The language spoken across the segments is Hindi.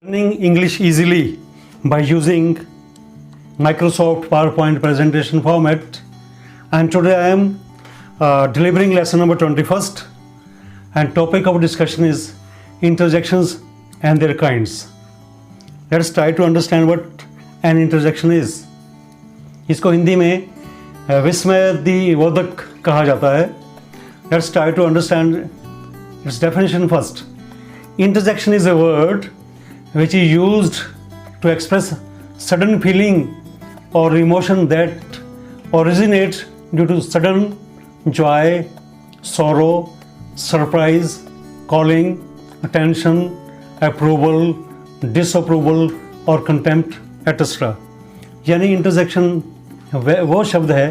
Learning English easily by using Microsoft PowerPoint presentation format, and today I am delivering lesson number 21st, and topic of discussion is interjections and their kinds. Let's try to understand what an interjection is. इसको हिंदी में विस्मयवर्धक कहा जाता है. Let's try to understand its definition first. Interjection is a word which is used to express sudden feeling or emotion that originates due to sudden joy, sorrow, surprise, calling, attention, approval, disapproval और contempt etc. यानी इंटरजेक्शन वो शब्द है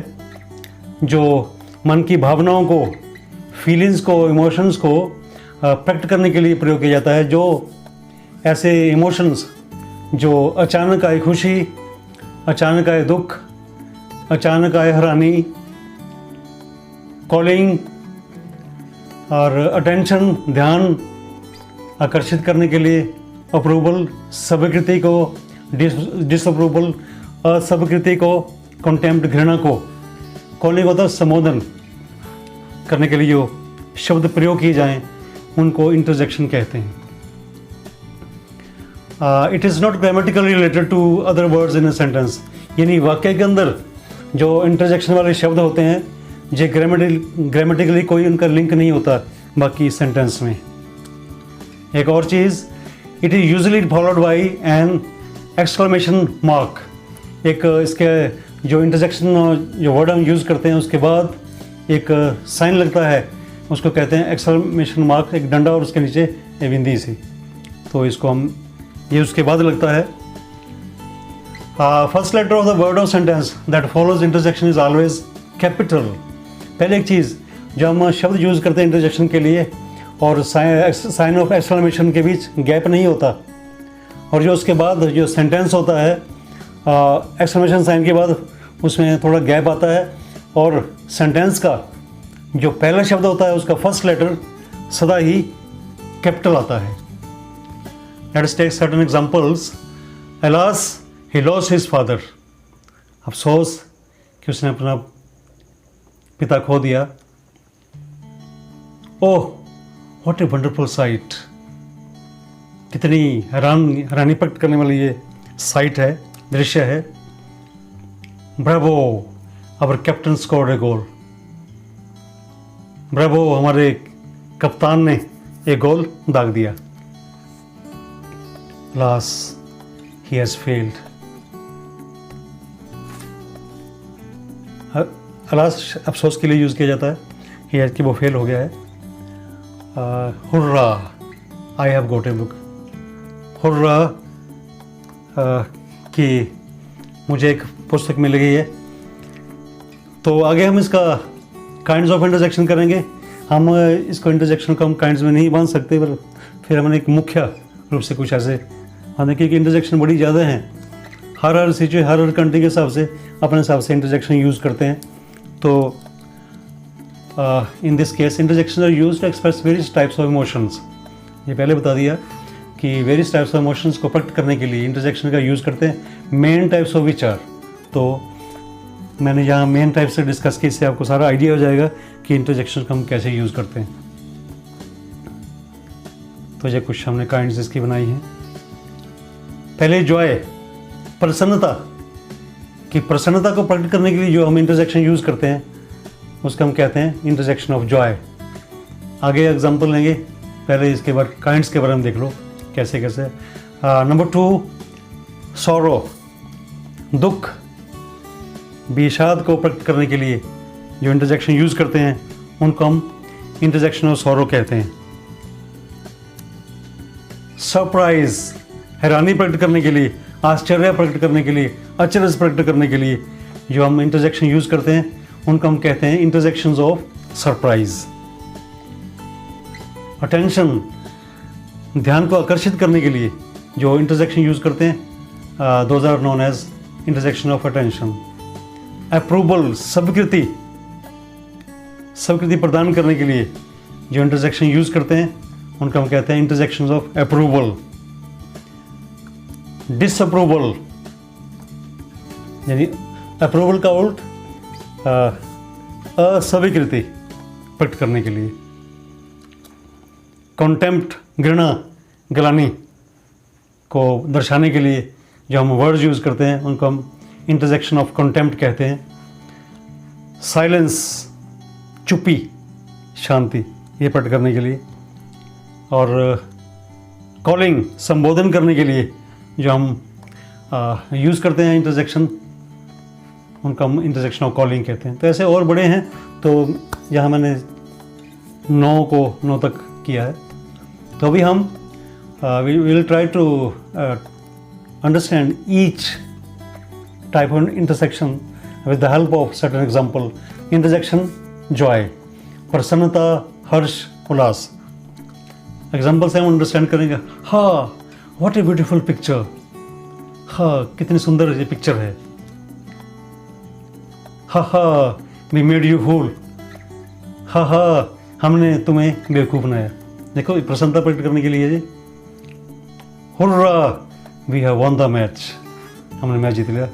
जो मन की भावनाओं को, फीलिंग्स को, इमोशंस को प्रकट करने के लिए प्रयोग किया जाता है. जो ऐसे इमोशंस जो अचानक आए खुशी, अचानक आए दुख, अचानक आए हैरानी, कॉलिंग और अटेंशन, ध्यान आकर्षित करने के लिए, अप्रूवल, स्वीकृति को, डिसअप्रूवल, अस्वीकृति को, कंटेम्प्ट, घृणा को, कॉलिंग होता है संबोधन करने के लिए जो शब्द प्रयोग किए जाएं उनको इंटरजेक्शन कहते हैं. It is not grammatically related to other words in a sentence. यानी वाक्य के अंदर जो इंटरजेक्शन वाले शब्द होते हैं जो ग्रामेटिकली कोई उनका लिंक नहीं होता बाकी सेंटेंस में. एक और चीज़, it is usually followed by an exclamation mark. एक इसके जो इंटरजेक्शन जो वर्ड हम यूज़ करते हैं उसके बाद एक साइन लगता है, उसको कहते हैं एक्सक्लेमेशन मार्क. एक डंडा और उसके नीचे एक बिंदी सी, तो इसको हम ये उसके बाद लगता है. First letter of the word of sentence that follows interjection is always capital. पहले एक चीज़ जो हम शब्द यूज़ करते हैं इंटरजेक्शन के लिए और साइन ऑफ एक्सक्लेमेशन के बीच गैप नहीं होता, और जो उसके बाद जो सेंटेंस होता है एक्सक्लेमेशन साइन के बाद उसमें थोड़ा गैप आता है, और सेंटेंस का जो पहला शब्द होता है उसका फर्स्ट लेटर सदा ही कैपिटल आता है. Let's take certain examples. Alas he lost his father. अफसोस कि उसने अपना पिता खो दिया. Oh what a wonderful sight. कितनी हैरानी प्रकट करने वाली ये साइट है, दृश्य है. Bravo our captain scored a goal. Bravo हमारे कप्तान ने एक गोल दाग दिया. Alas, he has failed. Alas अफसोस के लिए यूज़ किया जाता है, he has कि वो फेल हो गया है. Hurrah I have got a book. Hurrah कि मुझे एक पुस्तक मिल गई है. तो आगे हम इसका काइंड्स ऑफ इंटरजेक्शन करेंगे. हम इसको इंटरजेक्शन को हम काइंड्स में नहीं बांध सकते, पर फिर हमने एक मुख्य रूप से कुछ ऐसे बांधे क्योंकि इंटरजेक्शन बड़ी ज़्यादा हैं. हर सिचुएशन, हर कंट्री के हिसाब से अपने हिसाब से इंटरजेक्शन यूज़ करते हैं. तो in this case interjection are used to express various types of emotions. ये पहले बता दिया कि वेरियस टाइप्स ऑफ इमोशंस को प्रकट करने के लिए इंटरजेक्शन का यूज़ करते हैं. Main types of which are, तो मैंने यहाँ मेन टाइप से डिस्कस किया, इससे आपको सारा आइडिया हो जाएगा कि इंटरजेक्शन का हम कैसे यूज़ करते हैं. तो ये कुछ हमने काइंड्स इसकी बनाई हैं. पहले जॉय, प्रसन्नता की प्रसन्नता को प्रकट करने के लिए जो हम इंटरजेक्शन यूज़ करते हैं उसका हम कहते हैं इंटरजेक्शन ऑफ जॉय. आगे एग्जांपल लेंगे, पहले इसके बाद काइंड्स के बारे में देख लो कैसे कैसे. नंबर 2 सॉरो, दुख, विषाद को प्रकट करने के लिए जो इंटरजेक्शन यूज़ करते हैं उनको हम इंटरजेक्शन ऑफ सॉरो कहते हैं. सरप्राइज, हैरानी प्रकट करने के लिए, आश्चर्य प्रकट करने के लिए, अचरज प्रकट करने के लिए जो हम इंटरजेक्शन यूज़ करते हैं उनको हम कहते हैं इंटरजेक्शंस ऑफ सरप्राइज. अटेंशन, ध्यान को आकर्षित करने के लिए जो इंटरजेक्शन यूज़ करते हैं those are known as interjection of attention. Approval, स्वीकृति प्रदान करने के लिए जो इंटरजेक्शन यूज़ करते हैं उनको हम कहते हैं इंटरजेक्शंस ऑफ अप्रूवल. डिसअप्रूवल, यानी अप्रूवल का उल्ट अस्वीकृति प्रकट करने के लिए। कॉन्टेम्प्ट, घृणा, गिलानी को दर्शाने के लिए जो हम वर्ड्स यूज़ करते हैं उनको हम इंटरजेक्शन ऑफ कॉन्टेम्प्ट कहते हैं। साइलेंस, चुप्पी, शांति, ये प्रकट करने के लिए। और कॉलिंग, संबोधन करने के लिए जो हम यूज़ करते हैं इंटरजेक्शन, उनका हम इंटरजेक्शन ऑफ कॉलिंग कहते हैं। तो ऐसे और बड़े हैं, तो यहाँ मैंने 9 तक किया है। तो अभी हम we will try to understand each type of intersection with the help of certain example. Interjection joy, प्रसन्नता, हर्ष, उल्लास। एग्जाम्पल से हम अंडरस्टैंड करेंगे। हाँ, व्हाट ए ब्यूटीफुल पिक्चर, हाँ कितनी सुंदर ये पिक्चर है। हाँ हाँ, वी मेड यू फूल, हाँ हाँ हमने तुम्हें बेवकूफ़ बनाया। देखो प्रसन्नता प्रकट करने के लिए जी। Hurrah, we have won the match, हमने मैच जीत लिया।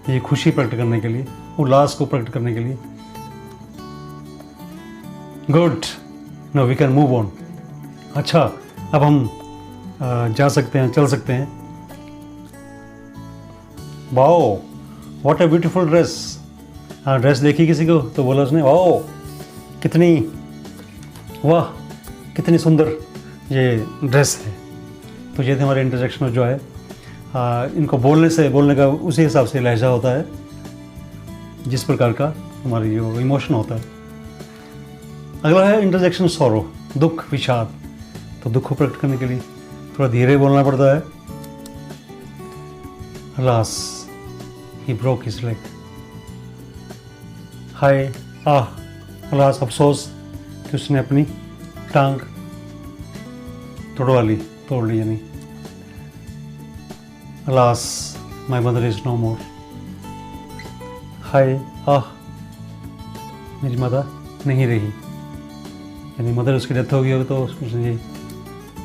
ये खुशी प्रकट करने के लिए, उल्लास को प्रकट करने के लिए। Good, no we can move on, अच्छा अब हम जा सकते हैं, चल सकते हैं। Wow, what a beautiful dress, हाँ ड्रेस देखी किसी को तो बोला उसने वाओ कितनी, वाह कितनी सुंदर ये ड्रेस है। तो ये थे हमारे इंटरजेक्शन जो है। इनको बोलने का उसी हिसाब से लहजा होता है जिस प्रकार का हमारी जो इमोशन होता है। अगला है इंटरजेक्शन सॉरो, दुख, विषाद। तो दुख को प्रकट करने के लिए थोड़ा धीरे बोलना पड़ता है। Alas, he broke his leg, हाय आह, अलास अफसोस कि उसने अपनी टांग तोड़ ली यानी। Alas, my mother is no more, हाय आह, मेरी माता नहीं रही, यानी मदर उसकी डेथ हो गई होगी तो उसने ये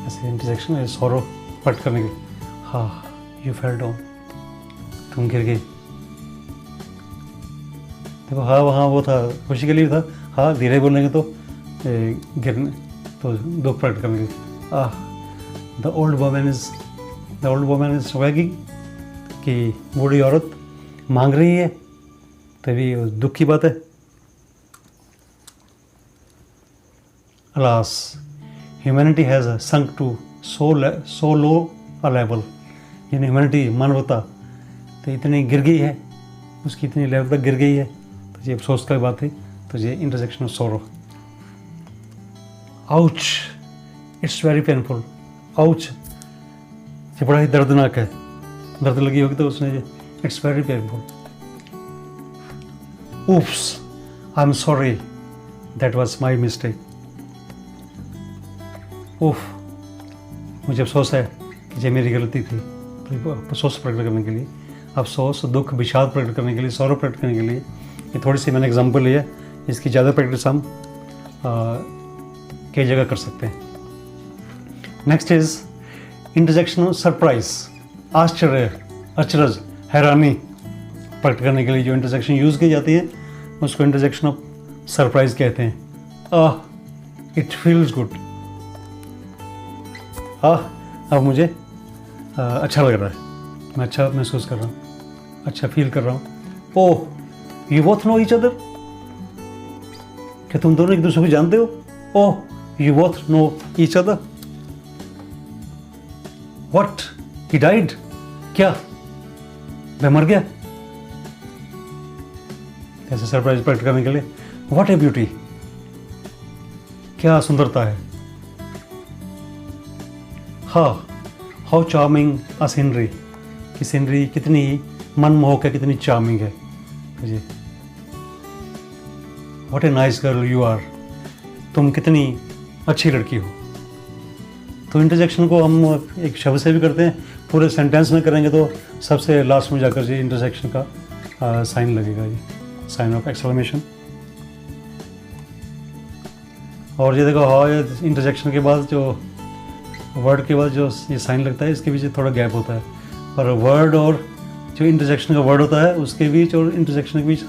ऐसे इंटरजेक्शन है सॉरो प्रकट करने के। हाँ, यू फेल डाउन, तुम गिर गई। देखो हाँ वहाँ वो था, खुशी के लिए था। हाँ धीरे बोलेंगे तो गिरने, तो दुख प्रकट करने के। The old woman is waging, कि बूढ़ी औरत मांग रही है, तभी दुख की बात है। Alas, humanity has sunk to so low a level, यानी ह्यूमैनिटी, मानवता तो इतनी गिर गई है, उसकी इतनी लेवल तक गिर गई है। तो ये अफसोस की बात है। तो ये इंटरजेक्शन ऑफ सोरो। Ouch, it's very painful, ouch ये बड़ा ही दर्दनाक है, दर्द लगी होगी तो उसने ये it's very painful. Oops, I am sorry, that was my mistake. उफ, मुझे अफसोस है कि ये मेरी गलती थी। तो अफसोस प्रकट करने के लिए, अफसोस, दुख, विषाद प्रकट करने के लिए, सौरव प्रकट करने के लिए ये थोड़ी सी मैंने एग्जांपल ली है। इसकी ज़्यादा प्रैक्टिस हम कई जगह कर सकते हैं। नेक्स्ट इज इंटरजेक्शन सरप्राइज, आश्चर्य, अचरज, हैरानी प्रकट करने के लिए जो इंटरजेक्शन यूज़ की जाती है उसको इंटरजेक्शन ऑफ सरप्राइज कहते हैं। इट फील्स गुड, अब मुझे अच्छा लग रहा है, मैं अच्छा महसूस कर रहा हूँ, अच्छा फील कर रहा हूँ। Oh, you both know each other, क्या तुम दोनों एक दूसरे को जानते हो? Oh, you both know each other. What, he died, क्या वह मर गया? ऐसे सरप्राइज प्रकट करने के लिए। व्हाट ए ब्यूटी, क्या सुंदरता है। हाँ, हाउ चार्मिंग अ सीनरी, कि सीनरी कितनी मनमोहक है, कितनी चार्मिंग है। जी, what a nice girl you are, तुम कितनी अच्छी लड़की हो। तो इंटरजेक्शन को हम एक शब्द से भी करते हैं, पूरे सेंटेंस में करेंगे तो सबसे लास्ट में जाकर जी इंटरजेक्शन का साइन लगेगा, जी साइन ऑफ एक्सक्लेमेशन। और ये देखो, हाँ, ये इंटरजेक्शन के बाद जो वर्ड के बाद जो ये साइन लगता है इसके पीछे थोड़ा गैप होता है, पर वर्ड और जो इंटरजेक्शन का वर्ड होता है उसके बीच और इंटरजेक्शन के बीच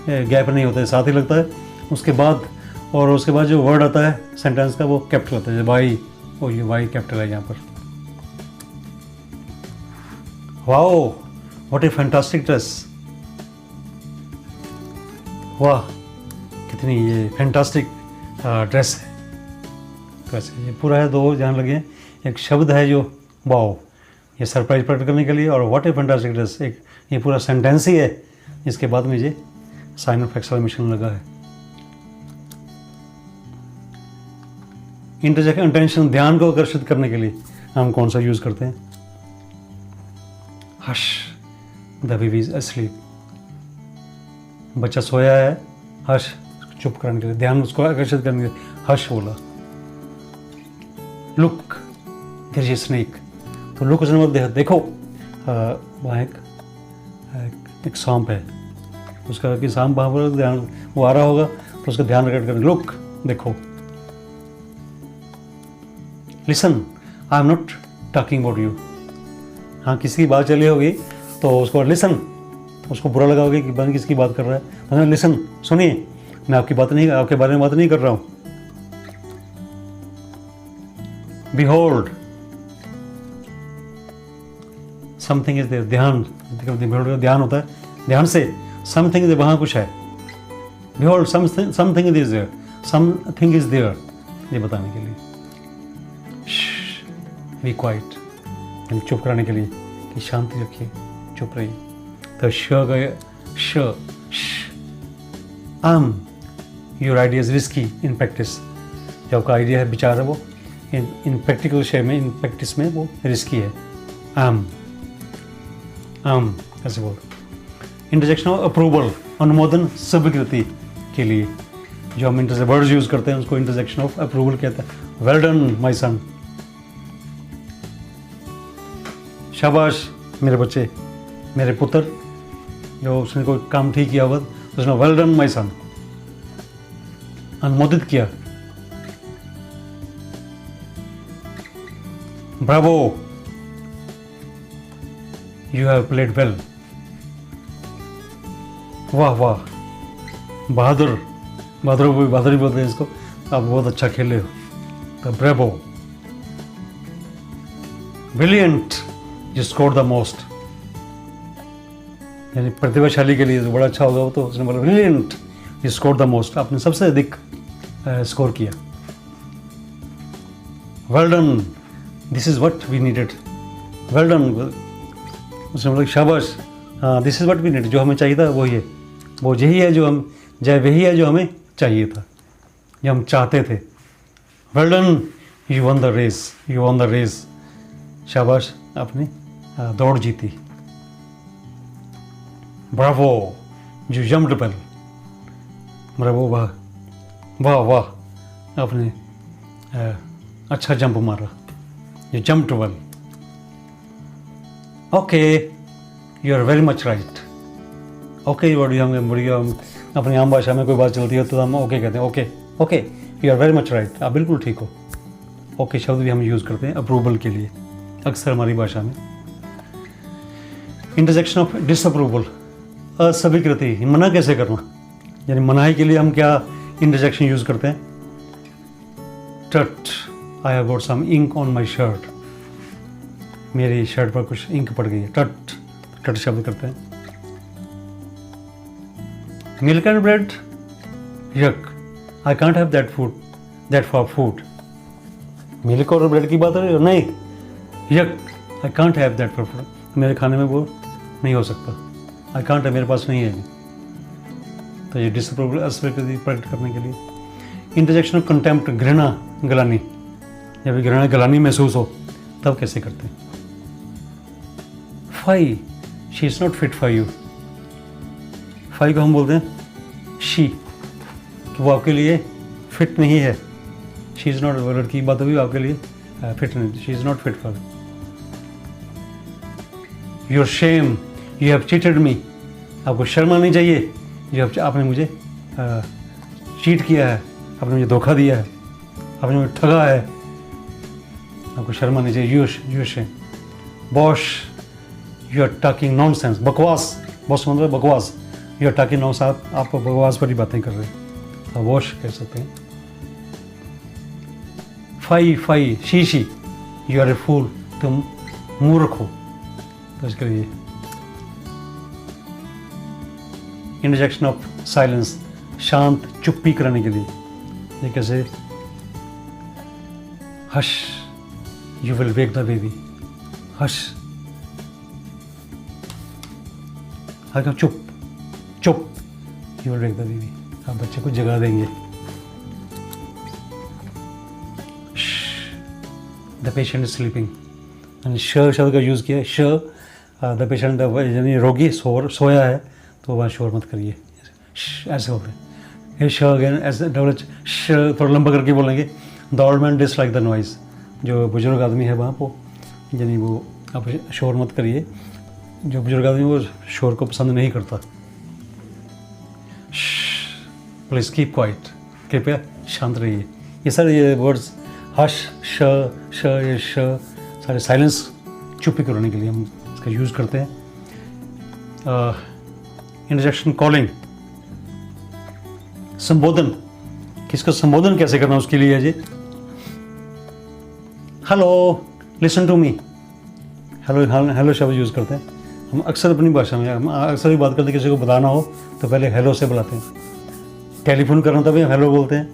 गैप नहीं होता है, साथ ही लगता है। उसके बाद जो वर्ड आता है सेंटेंस का वो कैपिटल होता है, वाई, और ये वाई कैपिटल है यहाँ पर। Wow, what A fantastic dress, वाह कितनी ये फैंटास्टिक ड्रेस है। वैसे ये पूरा है, दो ध्यान लगे, एक शब्द है जो वाओ, ये सरप्राइज प्रकट करने के लिए, और व्हाट ए फैंटास्टिक ड्रेस एक ये पूरा सेंटेंस ही है। इसके बाद में ये साइन ऑफ एक्सक्लेमेशन लगा है। इंटरजेक्शन अटेंशन, ध्यान को आकर्षित करने के लिए हम कौन सा यूज़ करते हैं? Hush, the baby is asleep, बच्चा सोया है, हश चुप करने के लिए, ध्यान उसको आकर्षित करने के लिए हश बोला। Look, there is a snake, तो लुक उसने बोला देखो, वहाँ एक सांप है, उसका कि सांप वहाँ पर ध्यान वो आ रहा होगा तो उसका ध्यान रख कर लुक देखो। Listen, I am not talking about you, हाँ किसी की बात चली होगी तो उसको लिसन, उसको बुरा लगा होगा कि बंद किसकी बात कर रहा है, तो लिसन सुनिए, मैं आपके बारे में बात नहीं कर रहा हूँ। बिहोल्ड, समथिंग इज देयर, ध्यान, बिहोल्ड का ध्यान होता है, ध्यान से समथिंग इज, वहाँ कुछ है। Behold something is there, something is there, ये बताने के लिए। बी क्वाइट, चुप कराने के लिए कि शांति रखिए, चुप रहिए। तो श गया your idea is risky in practice, जो आपका आइडिया है, विचार है, वो इन प्रैक्टिकल शे में, इन प्रैक्टिस में वो रिस्की है। ऐसे बोल। इंटरजेक्शन ऑफ अप्रूवल, अनुमोदन, स्वीकृति के लिए जो हम वर्ड्स यूज करते हैं उसको इंटरजेक्शन ऑफ अप्रूवल कहते हैं। वेल डन माय सन, शाबाश मेरे बच्चे, मेरे पुत्र, जो उसने कोई काम ठीक किया होगा तो उसने वेल डन माय सन, अनुमोदित किया। Bravo, you have played well, वाह वाह, बहादुर, बहादुरी बोलते हैं इसको, आप बहुत अच्छा खेले हो। तो bravo, brilliant, you score the most, यानी प्रतिभाशाली के लिए तो बड़ा अच्छा होगा वो, तो उसने बोला brilliant, you score the most, आपने सबसे अधिक स्कोर किया। Well done, this is what we needed, well done, उसने बोला शाबाश, हाँ this is what we needed, जो हमें चाहिए था वही है, वो यही है जो वही है जो हमें चाहिए था, जो हम चाहते थे। Well done, you won the race, you won the race, शाबाश आपने दौड़ जीती। Bravo, you jumped well, bravo, वाह वाह वाह, आपने अच्छा जंप मारा, you jumped well. Okay, you are very much right. Okay word हम बढ़िया, अपनी आम भाषा में कोई बात चलती है तो हम ओके कहते हैं, okay okay, you are very much right, आप बिल्कुल ठीक हो। ओके शब्द भी हम यूज़ करते हैं अप्रूवल के लिए अक्सर हमारी भाषा में। इंटरजेक्शन ऑफ डिसअप्रूवल, अस्वीकृति, मना कैसे करना, यानी मनाही के लिए हम क्या इंटरजेक्शन यूज़ करते हैं? Tut, I have got some ink on my shirt, मेरी शर्ट पर कुछ इंक पड़ गई है, टट, टट शब्द करते हैं। मिल्क एंड ब्रेड, यक, I can't have that for food, milk और ब्रेड की बात है, नहीं, यक, I can't have that for food, मेरे खाने में वो नहीं हो सकता, आई कांट है, मेरे पास नहीं है। तो ये डिसअप्रूवल, अस्वीकृति प्रकट करने के लिए। इंटरजेक्शन ऑफ कंटेम्प्ट, घृणा, गलानी, जब घृणा गलानी महसूस हो तब कैसे करते हैं? Fie, she is not fit for you, fie को हम बोलते हैं शी, कि वो आपके लिए फिट नहीं है। शी इज़ नॉट, लड़की की बात होगी आपके लिए फिट नहीं, she is not fit for your shame, you have cheated me, आपको शर्म आनी चाहिए, आपने मुझे चीट किया है, आपने मुझे धोखा दिया है, आपने मुझे ठगा है, आपको शर्म आनी चाहिए, you shame. Bosh, you are talking nonsense, बकवास, बॉस मतलब बकवास, यू आर टॉकिंग नॉनसेंस, आप बकवास पर ही बातें कर रहे हैं, आप वॉश कह सकते हैं। Fie she, you R A फूल, तुम मूर्ख हो, तो इसके लिए इंटरजेक्शन ऑफ साइलेंस, शांत चुप्पी कराने के लिए, ये कैसे, hush you will wake the baby, hush, हाँ चुप चुप, you will wake the baby, आप बच्चे को जगा देंगे। द पेशेंट इज स्लीपिंग, श शब्द का यूज़ किया है, श द पेशेंट यानी रोगी सोया है, तो वहाँ शोर मत करिए, ऐसे बोलते हैं। ये श अगेन ऐसे डबल श थोड़ा लंबा करके बोलेंगे। The old man dislike the noise, जो बुजुर्ग आदमी है वहाँ को, यानी वो आप शोर मत करिए, जो बुजुर्ग आदमी वो शोर को पसंद नहीं करता। प्लीज़ कीप क्वाइट, कृपया शांत रहिए। ये सारे ये वर्ड्स हश श ये श सारे साइलेंस चुप्पी कराने के लिए हम इसका यूज़ करते हैं। इंटरजेक्शन कॉलिंग, संबोधन, किसका संबोधन कैसे करना उसके लिए है जी। Hello listen to me, hello शब्द यूज़ करते हैं हम अक्सर अपनी भाषा में। हम अक्सर भी बात करते हैं, किसी को बताना हो तो पहले हेलो से बुलाते हैं। टेलीफोन करना तभी हम हेलो बोलते हैं,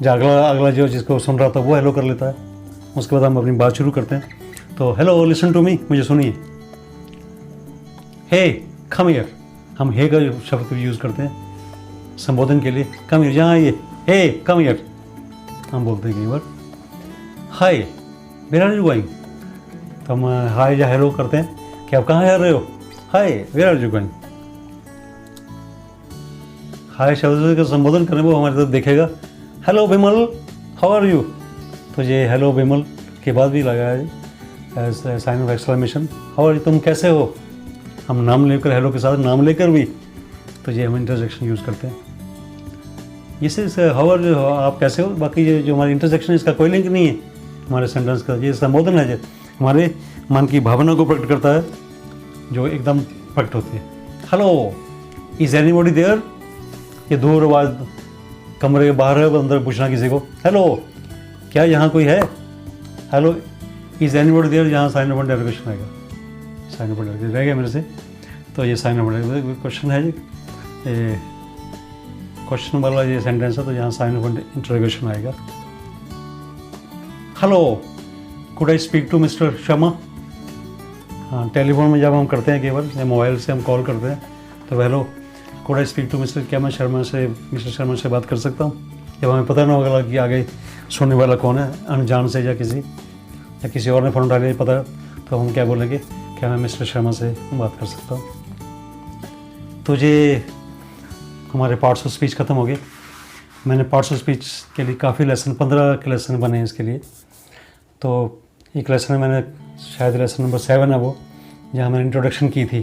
जो अगला जो जिसको सुन रहा था वो हेलो कर लेता है, उसके बाद हम अपनी बात शुरू करते हैं। तो हेलो लिसन टू मी, मुझे सुनिए। हे कम हियर, हम हे का शब्द यूज़ करते हैं संबोधन के लिए। कम हियर, जहाँ आइए, हे कम हियर हम बोलते हैं कई बार। हाय वेयर आर यू गोइंग, तो हम हाय या हेलो करते हैं कि आप कहाँ जा रहे हो। Hi where are you going, hi शब्द का संबोधन करने वो हमारी तरफ देखेगा। Hello Vimal how are you, तो ये हेलो विमल के बाद भी लगा है sign of exclamation, how are you, तुम कैसे हो। हम नाम लेकर, हेलो के साथ नाम लेकर भी, तो ये हम इंटरजेक्शन यूज़ करते हैं। इससे हाउ आर यू, आप कैसे हो, बाकी ये जो हमारी इंटरजेक्शन इसका कोई लिंक नहीं है हमारे सेंटेंस का। ये संबोधन है जो हमारे मन की भावना को प्रकट करता है, जो एकदम प्रकट होती है। हेलो इज़ एनीबॉडी देयर, ये दूर आवाज़ कमरे के बाहर है, अंदर पूछना किसी को, हेलो क्या यहाँ कोई है। हेलो इज़ एनीबॉडी देयर, यहाँ साइन ऑफ इंटरोगेशन आएगा, साइन ऑफ इंटरोगेशन रह गया मेरे से, तो ये साइन ऑफ इंटरोगेशन क्वेश्चन है जी, ये क्वेश्चन वाला ये सेंटेंस है, तो यहाँ साइन ऑफ इंटरोगेशन आएगा। Hello could I speak to mister Sharma, हाँ टेलीफोन में जब हम करते हैं केवल या मोबाइल से हम कॉल करते हैं, तो hello could I speak to mister, क्या मैं मिस्टर शर्मा से बात कर सकता हूँ। जब हमें पता ना होगा कि आगे सुनने वाला कौन है, अनजान से या किसी और ने फ़ोन उठा लिया पता, तो हम क्या बोलेंगे, क्या मैं मिस्टर शर्मा से बात कर सकता हूँ। तो ये हमारे पार्ट्स ऑफ स्पीच ख़त्म हो गए। मैंने पार्ट्स ऑफ स्पीच के लिए काफ़ी लेसन, 15 के लेसन बने हैं इसके लिए। तो एक लेसन मैंने शायद लेसन नंबर 7 है वो, जहाँ मैंने इंट्रोडक्शन की थी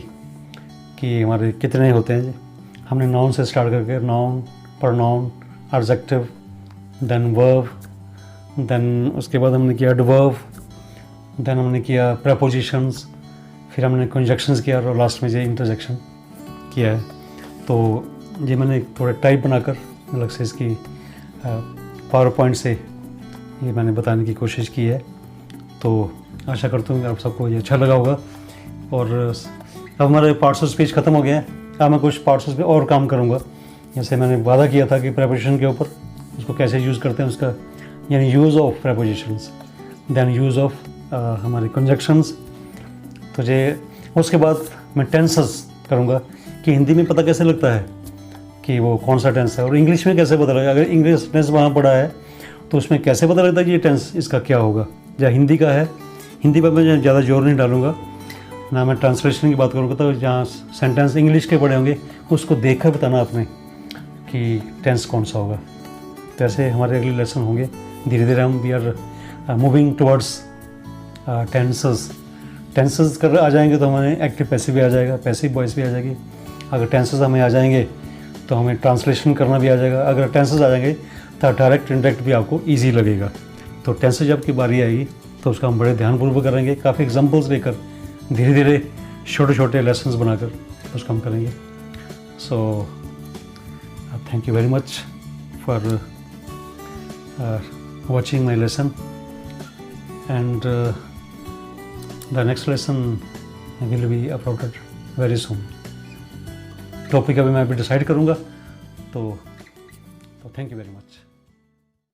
कि हमारे कितने होते हैं जी। हमने नाउन से स्टार्ट करके noun, pronoun, adjective, then verb, then उसके बाद हमने किया एडवर्ब, देन हमने किया प्रेपोजिशंस, फिर हमने कंजक्शंस किया और लास्ट में ये इंटरजेक्शन किया है। तो ये मैंने थोड़े टाइप बनाकर अलग से इसकी पावर पॉइंट से ये मैंने बताने की कोशिश की है। तो आशा करता हूँ कि आप सबको ये अच्छा लगा होगा। और अब हमारे पार्ट्स ऑफ स्पीच ख़त्म हो गए हैं। अब मैं कुछ पार्ट्स ऑफ स्पीच और काम करूँगा, जैसे मैंने वादा किया था कि प्रेपोजिशन के ऊपर उसको कैसे यूज़ करते हैं, उसका यानी use of prepositions, then use of हमारे कंजक्शंस। तो ये उसके बाद मैं टेंसेस करूँगा कि हिंदी में पता कैसे लगता है कि वो कौन सा टेंस है, और इंग्लिश में कैसे पता लगेगा। अगर इंग्लिश टेंस वहाँ पढ़ा है तो उसमें कैसे पता लगता है कि ये टेंस इसका क्या होगा। या हिंदी का है, हिंदी पर मैं ज़्यादा जोर नहीं डालूँगा, ना मैं ट्रांसलेशन की बात करूँगा। तो जहाँ सेंटेंस इंग्लिश के पढ़े होंगे उसको देख कर बताना आपने कि टेंस कौन सा होगा। तो ऐसे हमारे अगले लेसन होंगे। धीरे धीरे हम we are moving towards tenses कर आ जाएंगे तो हमें एक्टिव पैसिव भी आ जाएगा, पैसिव वॉइस भी आ जाएगी। अगर टेंसेस हमें आ जाएंगे तो हमें ट्रांसलेशन करना भी आ जाएगा। अगर टेंसेस आ जाएंगे तो डायरेक्ट इंडायरेक्ट भी आपको ईजी लगेगा। तो टेंसेस जब की बारी आएगी तो उसका हम बड़े ध्यानपूर्वक करेंगे, काफ़ी एग्जांपल्स लेकर धीरे धीरे छोटे छोटे लेसन्स बनाकर उसको हम करेंगे. So thank you very much for watching my lesson, and the next lesson will be uploaded very soon. Topic अभी मैं अभी डिसाइड करूँगा. तो थैंक यू वेरी मच.